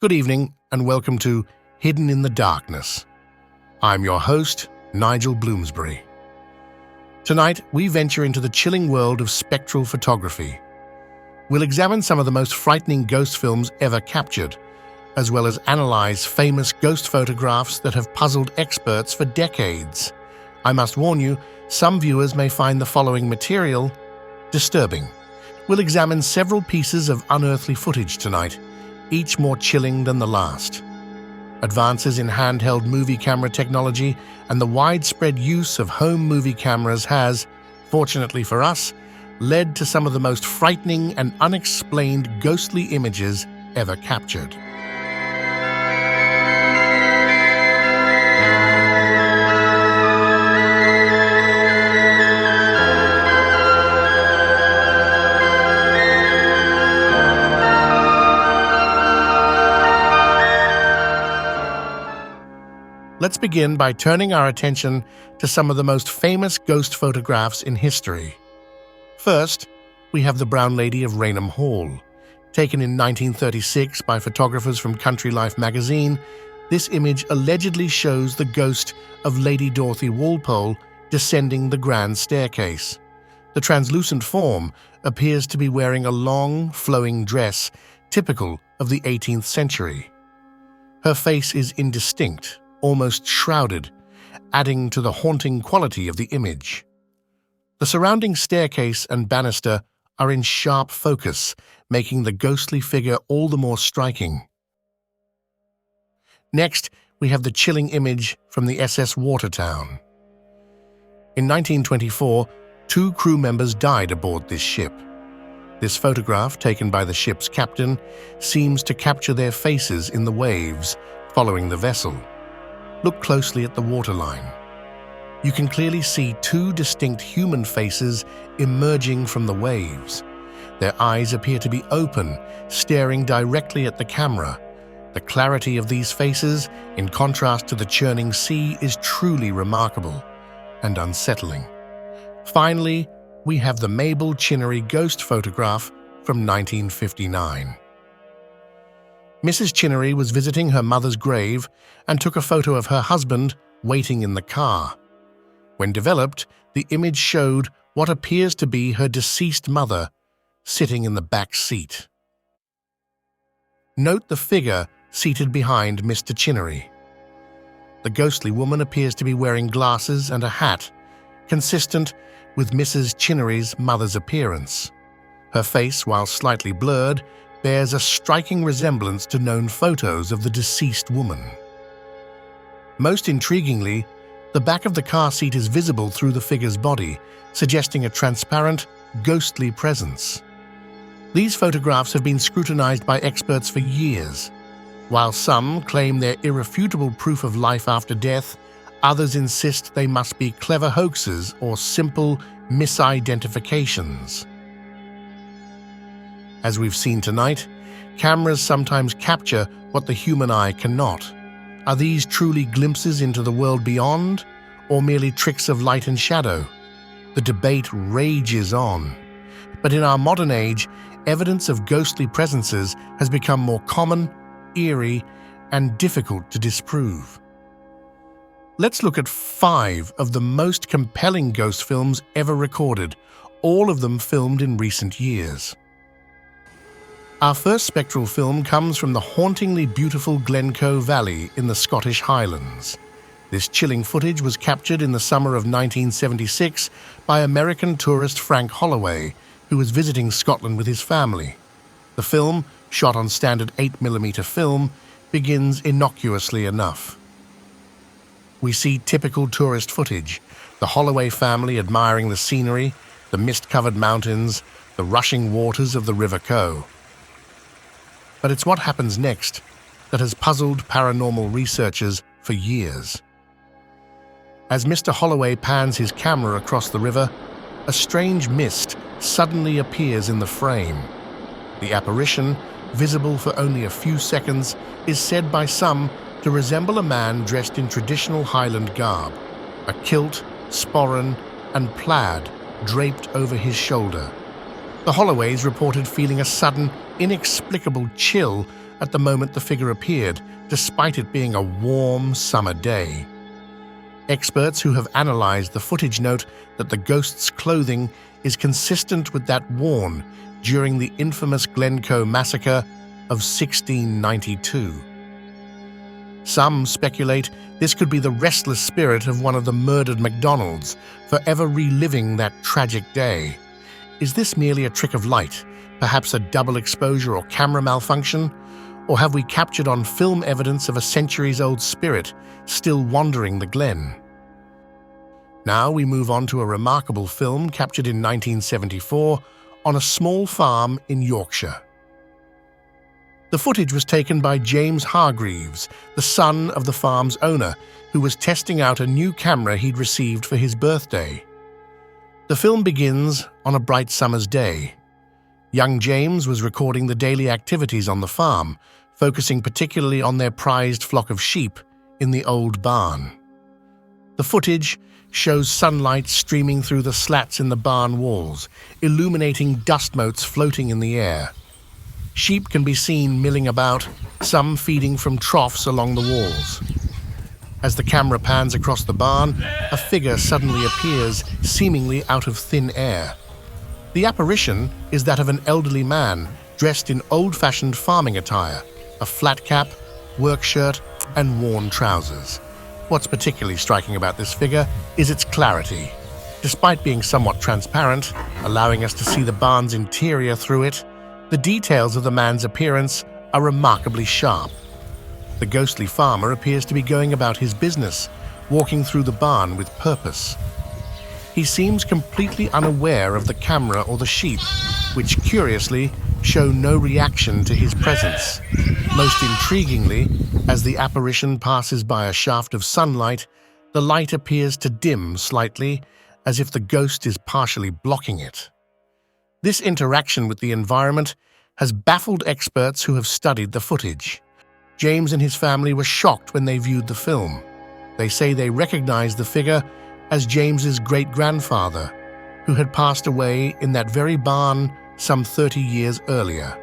Good evening and welcome to Hidden in the Darkness. I'm your host, Nigel Bloomsbury. Tonight, we venture into the chilling world of spectral photography. We'll examine some of the most frightening ghost films ever captured, as well as analyze famous ghost photographs that have puzzled experts for decades. I must warn you, some viewers may find the following material disturbing. We'll examine several pieces of unearthly footage tonight, each more chilling than the last. Advances in handheld movie camera technology and the widespread use of home movie cameras has, fortunately for us, led to some of the most frightening and unexplained ghostly images ever captured. Let's begin by turning our attention to some of the most famous ghost photographs in history. First, we have the Brown Lady of Raynham Hall. Taken in 1936 by photographers from Country Life magazine, this image allegedly shows the ghost of Lady Dorothy Walpole descending the grand staircase. The translucent form appears to be wearing a long, flowing dress typical of the 18th century. Her face is indistinct, almost shrouded, adding to the haunting quality of the image. The surrounding staircase and banister are in sharp focus, making the ghostly figure all the more striking. Next, we have the chilling image from the SS Watertown. In 1924, 2 crew members died aboard this ship. This photograph, taken by the ship's captain, seems to capture their faces in the waves following the vessel. Look closely at the waterline. You can clearly see 2 distinct human faces emerging from the waves. Their eyes appear to be open, staring directly at the camera. The clarity of these faces, in contrast to the churning sea, is truly remarkable and unsettling. Finally, we have the Mabel Chinnery ghost photograph from 1959. Mrs. Chinnery was visiting her mother's grave and took a photo of her husband waiting in the car. When developed, the image showed what appears to be her deceased mother sitting in the back seat. Note the figure seated behind Mr. Chinnery. The ghostly woman appears to be wearing glasses and a hat, consistent with Mrs. Chinnery's mother's appearance. Her face, while slightly blurred, bears a striking resemblance to known photos of the deceased woman. Most intriguingly, the back of the car seat is visible through the figure's body, suggesting a transparent, ghostly presence. These photographs have been scrutinized by experts for years. While some claim they're irrefutable proof of life after death, others insist they must be clever hoaxes or simple misidentifications. As we've seen tonight, cameras sometimes capture what the human eye cannot. Are these truly glimpses into the world beyond, or merely tricks of light and shadow? The debate rages on. But in our modern age, evidence of ghostly presences has become more common, eerie, and difficult to disprove. Let's look at 5 of the most compelling ghost films ever recorded, all of them filmed in recent years. Our first spectral film comes from the hauntingly beautiful Glencoe Valley in the Scottish Highlands. This chilling footage was captured in the summer of 1976 by American tourist Frank Holloway, who was visiting Scotland with his family. The film, shot on standard 8mm film, begins innocuously enough. We see typical tourist footage, the Holloway family admiring the scenery, the mist-covered mountains, the rushing waters of the River Coe. But it's what happens next that has puzzled paranormal researchers for years. As Mr. Holloway pans his camera across the river, a strange mist suddenly appears in the frame. The apparition, visible for only a few seconds, is said by some to resemble a man dressed in traditional Highland garb, a kilt, sporran, and plaid draped over his shoulder. The Holloways reported feeling a sudden, inexplicable chill at the moment the figure appeared, despite it being a warm summer day. Experts who have analyzed the footage note that the ghost's clothing is consistent with that worn during the infamous Glencoe massacre of 1692. Some speculate this could be the restless spirit of one of the murdered MacDonalds, forever reliving that tragic day. Is this merely a trick of light, perhaps a double exposure or camera malfunction? Or have we captured on film evidence of a centuries-old spirit still wandering the glen? Now we move on to a remarkable film captured in 1974 on a small farm in Yorkshire. The footage was taken by James Hargreaves, the son of the farm's owner, who was testing out a new camera he'd received for his birthday. The film begins on a bright summer's day. Young James was recording the daily activities on the farm, focusing particularly on their prized flock of sheep in the old barn. The footage shows sunlight streaming through the slats in the barn walls, illuminating dust motes floating in the air. Sheep can be seen milling about, some feeding from troughs along the walls. As the camera pans across the barn, a figure suddenly appears, seemingly out of thin air. The apparition is that of an elderly man dressed in old-fashioned farming attire, a flat cap, work shirt, and worn trousers. What's particularly striking about this figure is its clarity. Despite being somewhat transparent, allowing us to see the barn's interior through it, the details of the man's appearance are remarkably sharp. The ghostly farmer appears to be going about his business, walking through the barn with purpose. He seems completely unaware of the camera or the sheep, which curiously show no reaction to his presence. Most intriguingly, as the apparition passes by a shaft of sunlight, the light appears to dim slightly, as if the ghost is partially blocking it. This interaction with the environment has baffled experts who have studied the footage. James and his family were shocked when they viewed the film. They say they recognized the figure as James's great-grandfather, who had passed away in that very barn some 30 years earlier.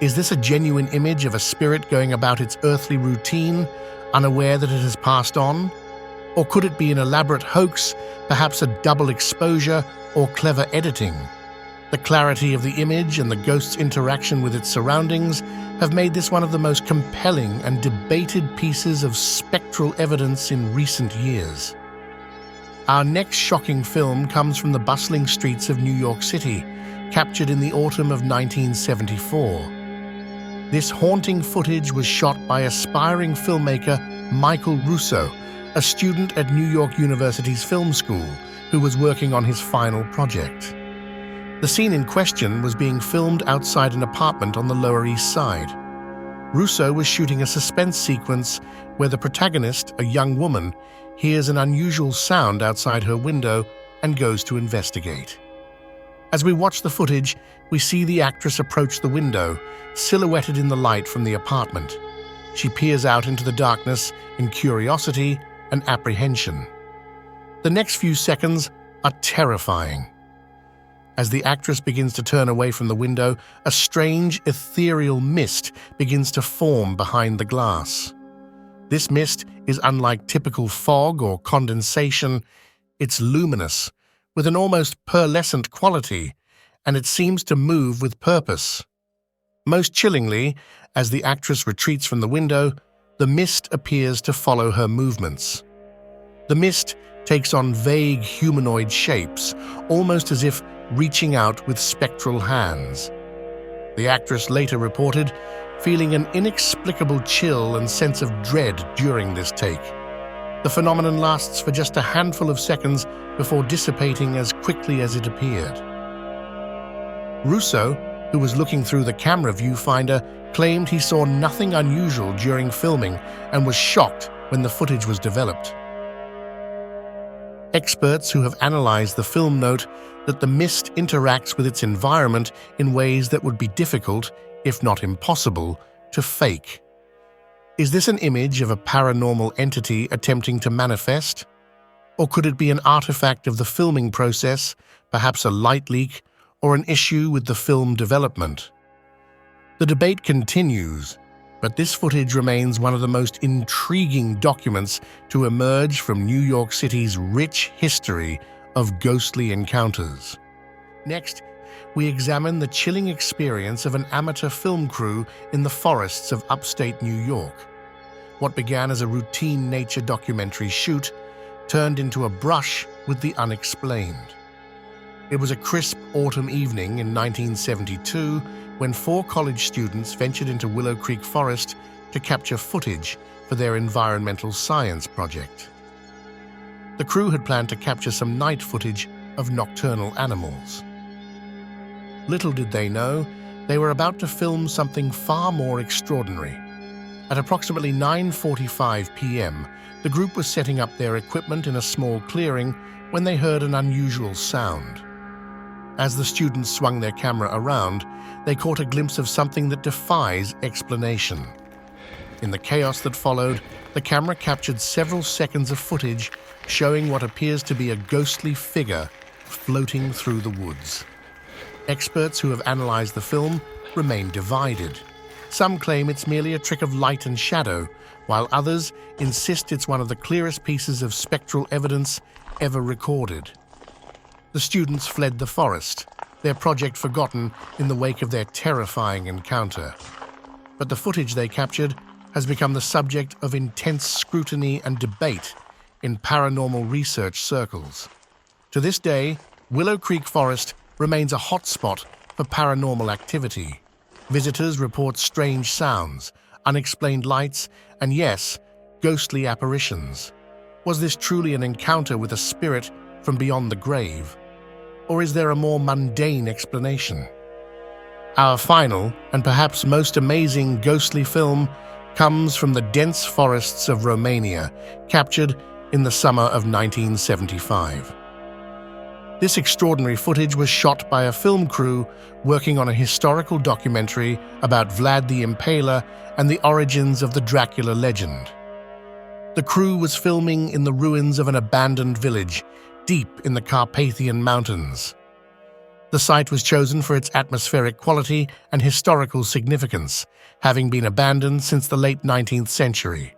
Is this a genuine image of a spirit going about its earthly routine, unaware that it has passed on? Or could it be an elaborate hoax, perhaps a double exposure or clever editing? The clarity of the image and the ghost's interaction with its surroundings have made this one of the most compelling and debated pieces of spectral evidence in recent years. Our next shocking film comes from the bustling streets of New York City, captured in the autumn of 1974. This haunting footage was shot by aspiring filmmaker Michael Russo, a student at New York University's film school who was working on his final project. The scene in question was being filmed outside an apartment on the Lower East Side. Russo was shooting a suspense sequence where the protagonist, a young woman, hears an unusual sound outside her window and goes to investigate. As we watch the footage, we see the actress approach the window, silhouetted in the light from the apartment. She peers out into the darkness in curiosity and apprehension. The next few seconds are terrifying. As the actress begins to turn away from the window, a strange, ethereal mist begins to form behind the glass. This mist is unlike typical fog or condensation. It's luminous, with an almost pearlescent quality, and it seems to move with purpose. Most chillingly, as the actress retreats from the window, the mist appears to follow her movements. The mist takes on vague humanoid shapes, almost as if reaching out with spectral hands. The actress later reported feeling an inexplicable chill and sense of dread during this take. The phenomenon lasts for just a handful of seconds before dissipating as quickly as it appeared. Russo, who was looking through the camera viewfinder, claimed he saw nothing unusual during filming and was shocked when the footage was developed. Experts who have analyzed the film note that the mist interacts with its environment in ways that would be difficult, if not impossible, to fake. Is this an image of a paranormal entity attempting to manifest? Or could it be an artifact of the filming process, perhaps a light leak, or an issue with the film development? The debate continues, but this footage remains one of the most intriguing documents to emerge from New York City's rich history of ghostly encounters. Next, we examine the chilling experience of an amateur film crew in the forests of upstate New York. What began as a routine nature documentary shoot turned into a brush with the unexplained. It was a crisp autumn evening in 1972 when 4 college students ventured into Willow Creek Forest to capture footage for their environmental science project. The crew had planned to capture some night footage of nocturnal animals. Little did they know, they were about to film something far more extraordinary. At approximately 9:45 p.m., the group was setting up their equipment in a small clearing when they heard an unusual sound. As the students swung their camera around, they caught a glimpse of something that defies explanation. In the chaos that followed, the camera captured several seconds of footage showing what appears to be a ghostly figure floating through the woods. Experts who have analyzed the film remain divided. Some claim it's merely a trick of light and shadow, while others insist it's one of the clearest pieces of spectral evidence ever recorded. The students fled the forest, their project forgotten in the wake of their terrifying encounter. But the footage they captured has become the subject of intense scrutiny and debate in paranormal research circles. To this day, Willow Creek Forest remains a hotspot for paranormal activity. Visitors report strange sounds, unexplained lights, and yes, ghostly apparitions. Was this truly an encounter with a spirit from beyond the grave? Or is there a more mundane explanation? Our final, and perhaps most amazing ghostly film comes from the dense forests of Romania, captured in the summer of 1975. This extraordinary footage was shot by a film crew working on a historical documentary about Vlad the Impaler and the origins of the Dracula legend. The crew was filming in the ruins of an abandoned village deep in the Carpathian Mountains. The site was chosen for its atmospheric quality and historical significance, having been abandoned since the late 19th century.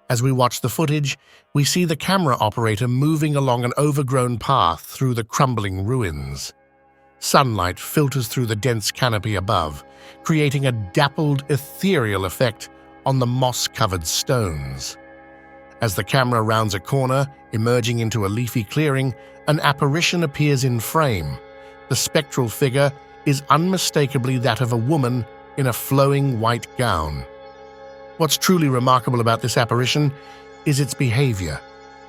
As we watch the footage, we see the camera operator moving along an overgrown path through the crumbling ruins. Sunlight filters through the dense canopy above, creating a dappled, ethereal effect on the moss-covered stones. As the camera rounds a corner, emerging into a leafy clearing, an apparition appears in frame. The spectral figure is unmistakably that of a woman in a flowing white gown. What's truly remarkable about this apparition is its behavior.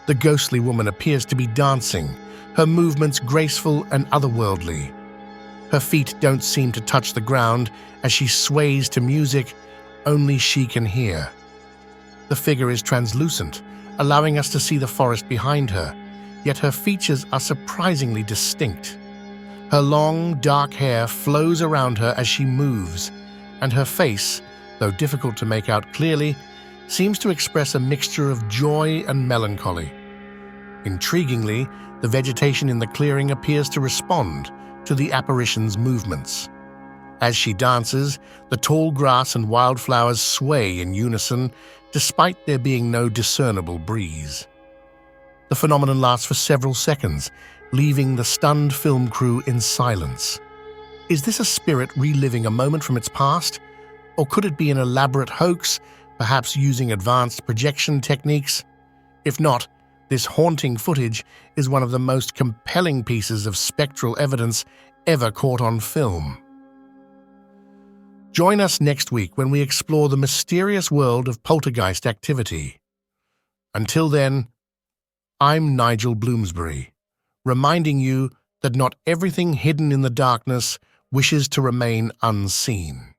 The ghostly woman appears to be dancing, her movements graceful and otherworldly. Her feet don't seem to touch the ground as she sways to music only she can hear. The figure is translucent, allowing us to see the forest behind her, yet her features are surprisingly distinct. Her long, dark hair flows around her as she moves, and her face, though difficult to make out clearly, seems to express a mixture of joy and melancholy. Intriguingly, the vegetation in the clearing appears to respond to the apparition's movements. As she dances, the tall grass and wildflowers sway in unison, despite there being no discernible breeze. The phenomenon lasts for several seconds, leaving the stunned film crew in silence. Is this a spirit reliving a moment from its past? Or could it be an elaborate hoax, perhaps using advanced projection techniques? If not, this haunting footage is one of the most compelling pieces of spectral evidence ever caught on film. Join us next week when we explore the mysterious world of poltergeist activity. Until then, I'm Nigel Bloomsbury, reminding you that not everything hidden in the darkness wishes to remain unseen.